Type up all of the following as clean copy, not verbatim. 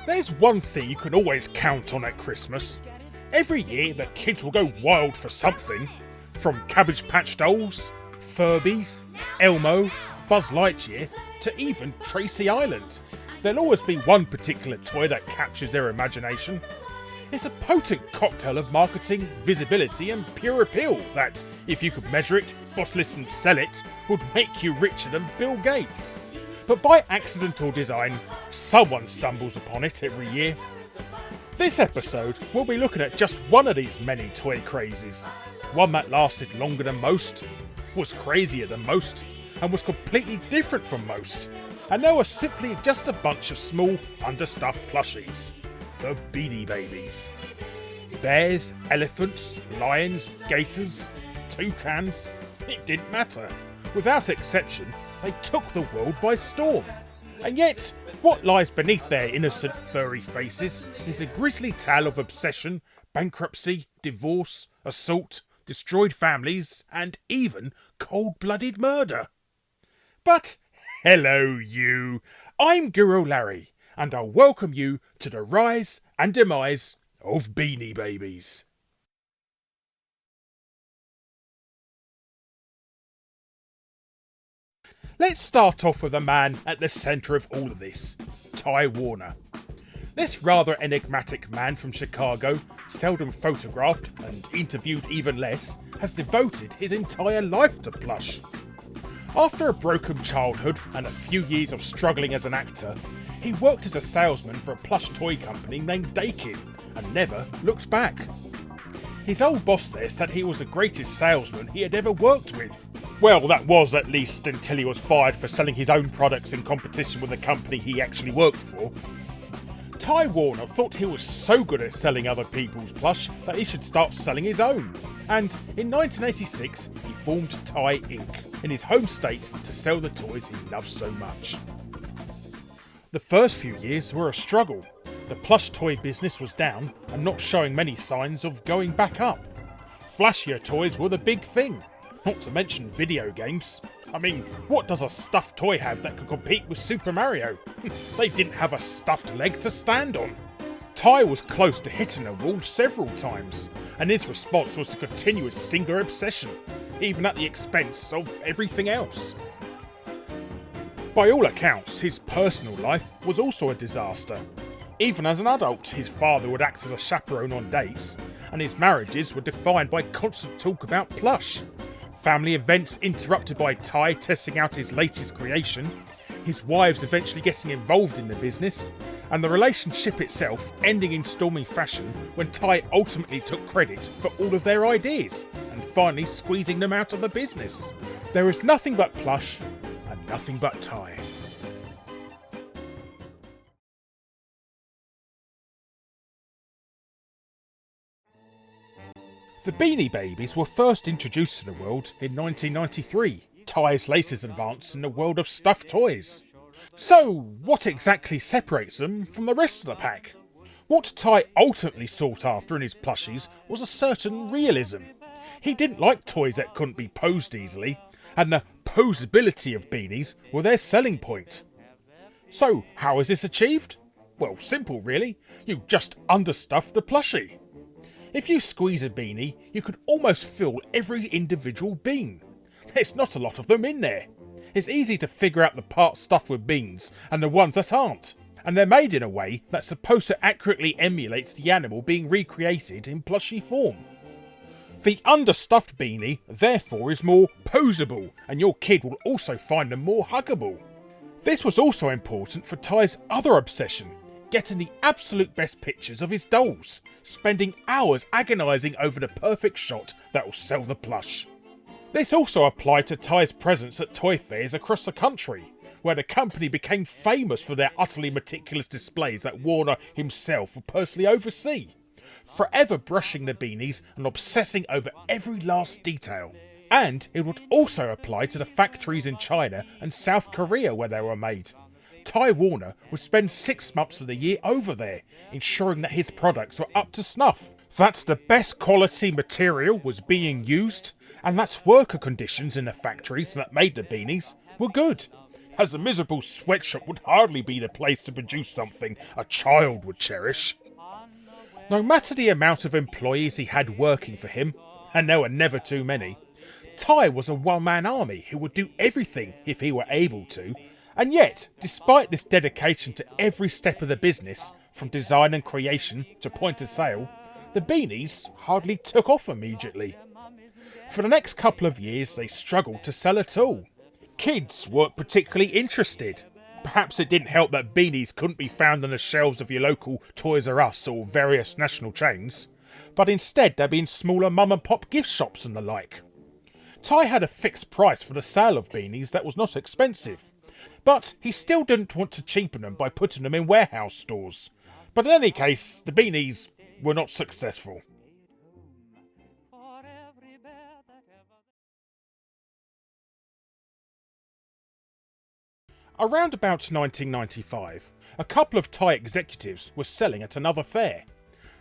There's one thing you can always count on at Christmas. Every year the kids will go wild for something, from Cabbage Patch Dolls, Furbies, Elmo, Buzz Lightyear, to even Tracy Island. There'll always be one particular toy that captures their imagination. It's a potent cocktail of marketing, visibility and pure appeal that, if you could measure it, bottle it and sell it, would make you richer than Bill Gates. But by accident or design, someone stumbles upon it every year. This episode, we'll be looking at just one of these many toy crazes. One that lasted longer than most, was crazier than most, and was completely different from most. And they were simply just a bunch of small, understuffed plushies. The Beanie Babies. Bears, elephants, lions, gators, toucans, it didn't matter. Without exception, they took the world by storm. And yet, what lies beneath their innocent furry faces is a grisly tale of obsession, bankruptcy, divorce, assault, destroyed families, and even cold-blooded murder. But hello you, I'm Guru Larry, and I'll welcome you to the rise and demise of Beanie Babies. Let's start off with the man at the centre of all of this, Ty Warner. This rather enigmatic man from Chicago, seldom photographed and interviewed even less, has devoted his entire life to plush. After a broken childhood and a few years of struggling as an actor, he worked as a salesman for a plush toy company named Dakin and never looked back. His old boss there said he was the greatest salesman he had ever worked with. Well, that was at least until he was fired for selling his own products in competition with the company he actually worked for. Ty Warner thought he was so good at selling other people's plush that he should start selling his own. And in 1986, he formed Ty Inc. in his home state to sell the toys he loved so much. The first few years were a struggle. The plush toy business was down and not showing many signs of going back up. Flashier toys were the big thing, not to mention video games. I mean, what does a stuffed toy have that could compete with Super Mario? They didn't have a stuffed leg to stand on. Ty was close to hitting a wall several times, and his response was to continue his singular obsession, even at the expense of everything else. By all accounts, his personal life was also a disaster. Even as an adult, his father would act as a chaperone on dates, and his marriages were defined by constant talk about plush. Family events interrupted by Ty testing out his latest creation, his wives eventually getting involved in the business, and the relationship itself ending in stormy fashion when Ty ultimately took credit for all of their ideas, and finally squeezing them out of the business. There is nothing but plush, and nothing but Ty. The Beanie Babies were first introduced to the world in 1993, Ty's latest advance in the world of stuffed toys. So, what exactly separates them from the rest of the pack? What Ty ultimately sought after in his plushies was a certain realism. He didn't like toys that couldn't be posed easily, and the posability of beanies were their selling point. So, how is this achieved? Well, simple really. You just understuff the plushie. If you squeeze a beanie, you could almost fill every individual bean. There's not a lot of them in there. It's easy to figure out the parts stuffed with beans and the ones that aren't. And they're made in a way that's supposed to accurately emulate the animal being recreated in plushy form. The understuffed beanie, therefore, is more poseable, and your kid will also find them more huggable. This was also important for Ty's other obsession, getting the absolute best pictures of his dolls, spending hours agonising over the perfect shot that will sell the plush. This also applied to Ty's presence at toy fairs across the country, where the company became famous for their utterly meticulous displays that Warner himself would personally oversee, forever brushing the beanies and obsessing over every last detail. And it would also apply to the factories in China and South Korea where they were made. Ty Warner would spend 6 months of the year over there, ensuring that his products were up to snuff, that the best quality material was being used, and that worker conditions in the factories that made the beanies were good. as a miserable sweatshop would hardly be the place to produce something a child would cherish. No matter the amount of employees he had working for him, and there were never too many, Ty was a one-man army who would do everything if he were able to, and yet, despite this dedication to every step of the business, from design and creation to point of sale, the Beanies hardly took off immediately. For the next couple of years they struggled to sell at all. Kids weren't particularly interested. Perhaps it didn't help that Beanies couldn't be found on the shelves of your local Toys R Us or various national chains, but instead they'd be in smaller mum and pop gift shops and the like. Ty had a fixed price for the sale of Beanies that was not expensive, but he still didn't want to cheapen them by putting them in warehouse stores. But in any case, the Beanies were not successful. Around about 1995, a couple of Thai executives were selling at another fair.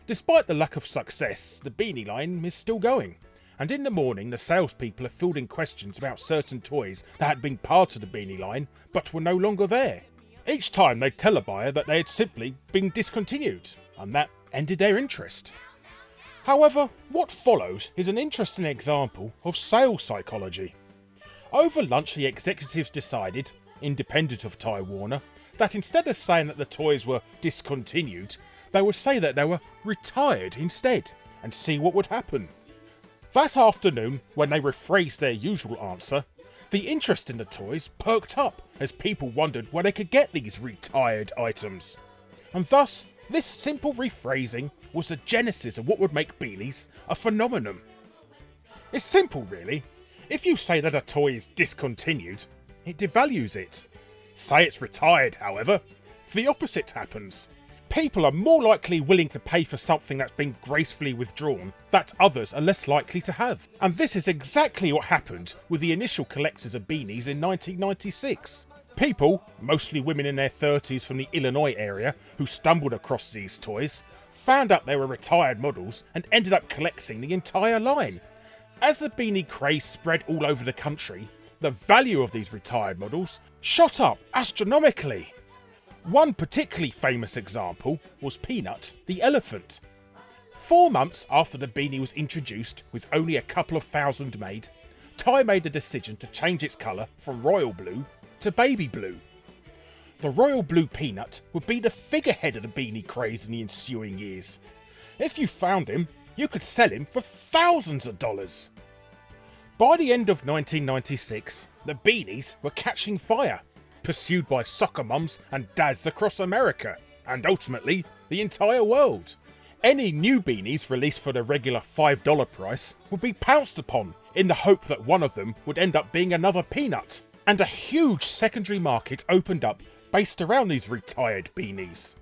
Despite the lack of success, the Beanie line is still going, and in the morning the salespeople are fielding questions about certain toys that had been part of the Beanie line but were no longer there. Each time they'd tell a buyer that they had simply been discontinued, and that ended their interest. However, what follows is an interesting example of sales psychology. Over lunch the executives decided, independent of Ty Warner, that instead of saying that the toys were discontinued, they would say that they were retired instead, and see what would happen. That afternoon, when they rephrased their usual answer, the interest in the toys perked up as people wondered where they could get these retired items. And thus, this simple rephrasing was the genesis of what would make Beanies a phenomenon. It's simple really. If you say that a toy is discontinued, it devalues it. Say it's retired, however, the opposite happens. People are more likely willing to pay for something that's been gracefully withdrawn that others are less likely to have. And this is exactly what happened with the initial collectors of Beanies in 1996. People, mostly women in their 30s from the Illinois area, who stumbled across these toys, found out they were retired models and ended up collecting the entire line. As the Beanie craze spread all over the country, the value of these retired models shot up astronomically. One particularly famous example was Peanut the elephant. 4 months after the Beanie was introduced, with only a couple of thousand made, Ty made the decision to change its colour from royal blue to baby blue. The royal blue Peanut would be the figurehead of the Beanie craze in the ensuing years. If you found him, you could sell him for thousands of dollars. By the end of 1996, the Beanies were catching fire, pursued by soccer mums and dads across America, and ultimately the entire world. Any new Beanies released for the regular $5 price would be pounced upon in the hope that one of them would end up being another Peanut, and a huge secondary market opened up based around these retired Beanies.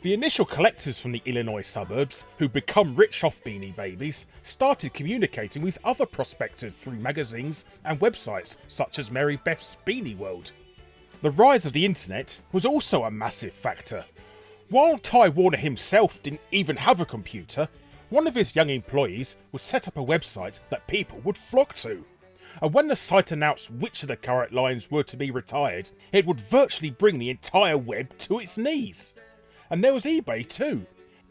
The initial collectors from the Illinois suburbs, who'd become rich off Beanie Babies, started communicating with other prospectors through magazines and websites such as Mary Beth's Beanie World. The rise of the internet was also a massive factor. While Ty Warner himself didn't even have a computer, one of his young employees would set up a website that people would flock to. And when the site announced which of the current lines were to be retired, it would virtually bring the entire web to its knees. And there was eBay too.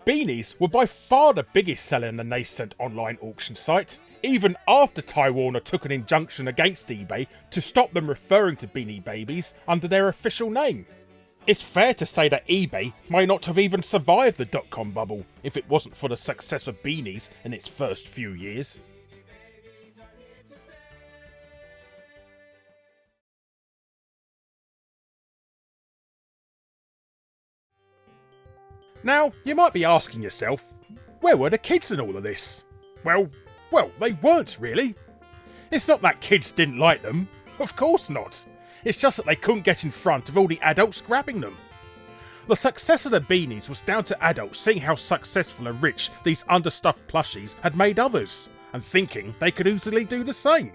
Beanies were by far the biggest seller in the nascent online auction site, even after Ty Warner took an injunction against eBay to stop them referring to Beanie Babies under their official name. It's fair to say that eBay may not have even survived the dot-com bubble if it wasn't for the success of Beanies in its first few years. Now, you might be asking yourself, where were the kids in all of this? Well, they weren't really. It's not that kids didn't like them, of course not. It's just that they couldn't get in front of all the adults grabbing them. The success of the Beanies was down to adults seeing how successful and rich these understuffed plushies had made others, and thinking they could easily do the same.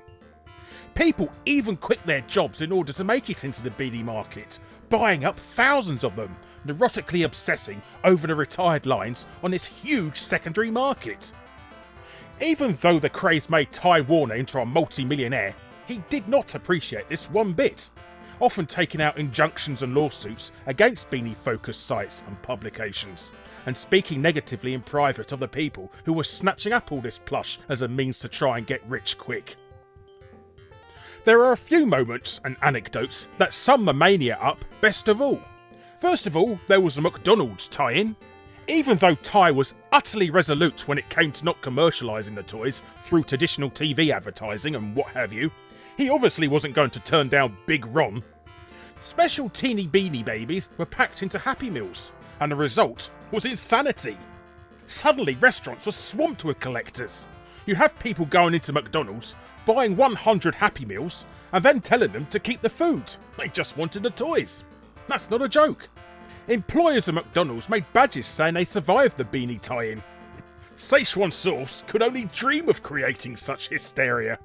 People even quit their jobs in order to make it into the Beanie market, buying up thousands of them, neurotically obsessing over the retired lines on this huge secondary market. Even though the craze made Ty Warner into a multi-millionaire, He did not appreciate this one bit, often taking out injunctions and lawsuits against Beanie-focused sites and publications, and speaking negatively in private of the people who were snatching up all this plush as a means to try and get rich quick. There are a few moments and anecdotes that sum the mania up best of all. First of all, there was the McDonald's tie-in. Even though Ty was utterly resolute when it came to not commercialising the toys through traditional TV advertising and what have you, he obviously wasn't going to turn down Big Ron. Special teeny Beanie Babies were packed into Happy Meals, and the result was insanity. Suddenly restaurants were swamped with collectors. You have people going into McDonald's, buying 100 Happy Meals, and then telling them to keep the food. They just wanted the toys. That's not a joke. Employers of McDonald's made badges saying they survived the Beanie tie-in. Szechuan sauce could only dream of creating such hysteria.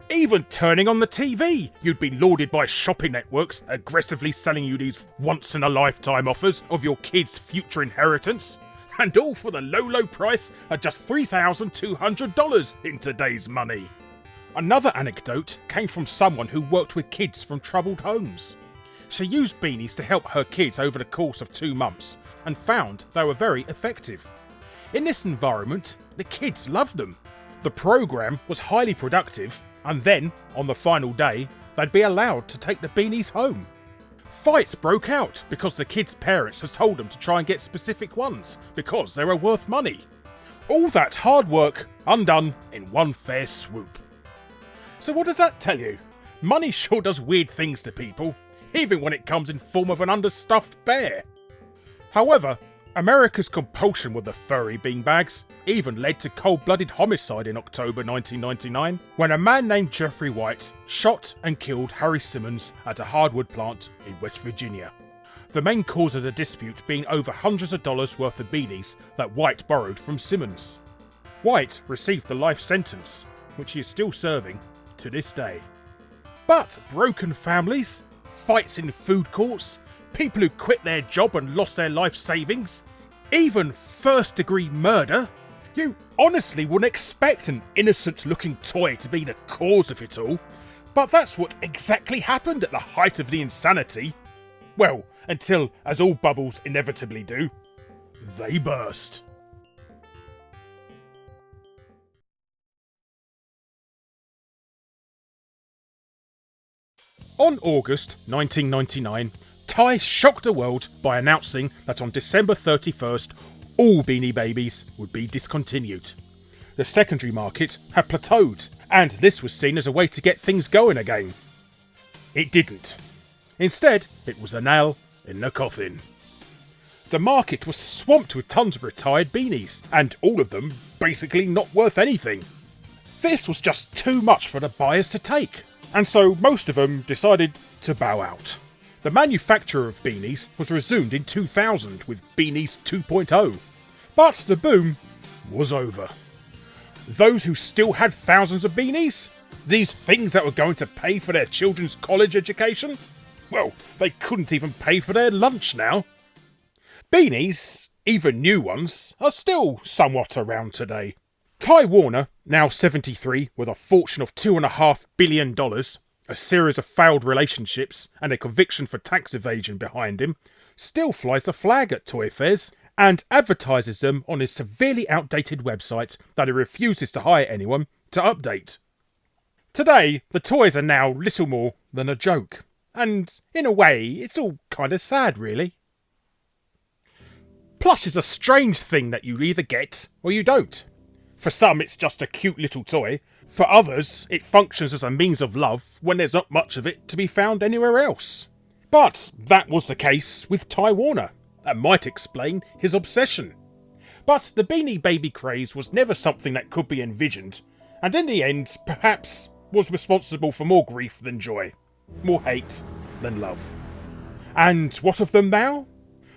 Even turning on the TV, you'd be lauded by shopping networks aggressively selling you these once-in-a-lifetime offers of your kid's future inheritance, and all for the low price of just $3,200 in today's money. Another anecdote came from someone who worked with kids from troubled homes. She used beanies to help her kids over the course of 2 months and found they were very effective. In this environment, the kids loved them. The programme was highly productive, and then, on the final day, they'd be allowed to take the beanies home. Fights broke out because the kids' parents had told them to try and get specific ones because they were worth money. All that hard work undone in one fair swoop. So what does that tell you? Money sure does weird things to people, even when it comes in form of an understuffed bear. However, America's compulsion with the furry beanbags even led to cold-blooded homicide in October 1999, when a man named Jeffrey White shot and killed Harry Simmons at a hardwood plant in West Virginia. The main cause of the dispute being over hundreds of dollars worth of beanies that White borrowed from Simmons. White received the life sentence, which he is still serving to this day. But broken families, fights in food courts, people who quit their job and lost their life savings, even first-degree murder? You honestly wouldn't expect an innocent-looking toy to be the cause of it all, but that's what exactly happened at the height of the insanity. Well, until, as all bubbles inevitably do, they burst. On August 1999, Ty shocked the world by announcing that on December 31st, all Beanie Babies would be discontinued. The secondary market had plateaued, and this was seen as a way to get things going again. It didn't. Instead, it was a nail in the coffin. The market was swamped with tons of retired beanies, and all of them basically not worth anything. This was just too much for the buyers to take, and so most of them decided to bow out. The manufacture of beanies was resumed in 2000 with Beanies 2.0, but the boom was over. Those who still had thousands of beanies, these things that were going to pay for their children's college education, well, they couldn't even pay for their lunch now. Beanies, even new ones, are still somewhat around today. Ty Warner, now 73 with a fortune of $2.5 billion, a series of failed relationships and a conviction for tax evasion behind him, still flies a flag at toy fairs and advertises them on his severely outdated website that he refuses to hire anyone to update. Today, the toys are now little more than a joke, and in a way, it's all kind of sad really. Plush is a strange thing that you either get or you don't. For some, it's just a cute little toy. For others, it functions as a means of love when there's not much of it to be found anywhere else. But that was the case with Ty Warner. That might explain his obsession. But the Beanie Baby craze was never something that could be envisioned, and in the end, perhaps, was responsible for more grief than joy, more hate than love. And what of them now?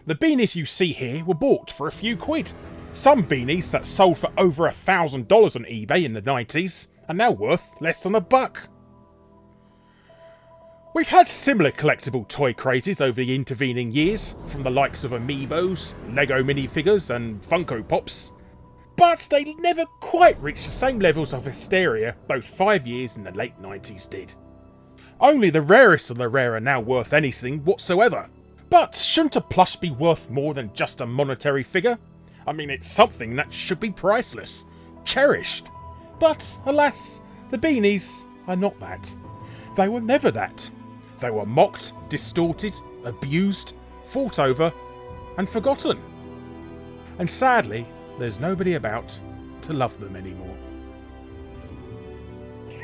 The beanies you see here were bought for a few quid. Some beanies that sold for over $1,000 on eBay in the 90s are now worth less than $1. We've had similar collectible toy crazes over the intervening years, from the likes of Amiibos, Lego minifigures and Funko Pops. but they never quite reached the same levels of hysteria those 5 years in the late 90s did. Only the rarest of the rare are now worth anything whatsoever. But shouldn't a plush be worth more than just a monetary figure? I mean, it's something that should be priceless, cherished. But, alas, the Beanies are not that. They were never that. They were mocked, distorted, abused, fought over, and forgotten. And sadly, there's nobody about to love them anymore.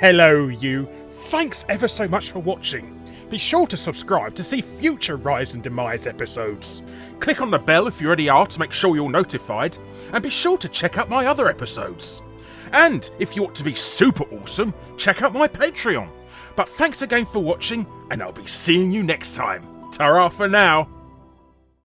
Hello, you. Thanks ever so much for watching. Be sure to subscribe to see future Rise and Demise episodes. Click on the bell if you already are to make sure you're notified, and be sure to check out my other episodes. And if you want to be super awesome, check out my Patreon. But thanks again for watching, and I'll be seeing you next time. Ta-ra for now.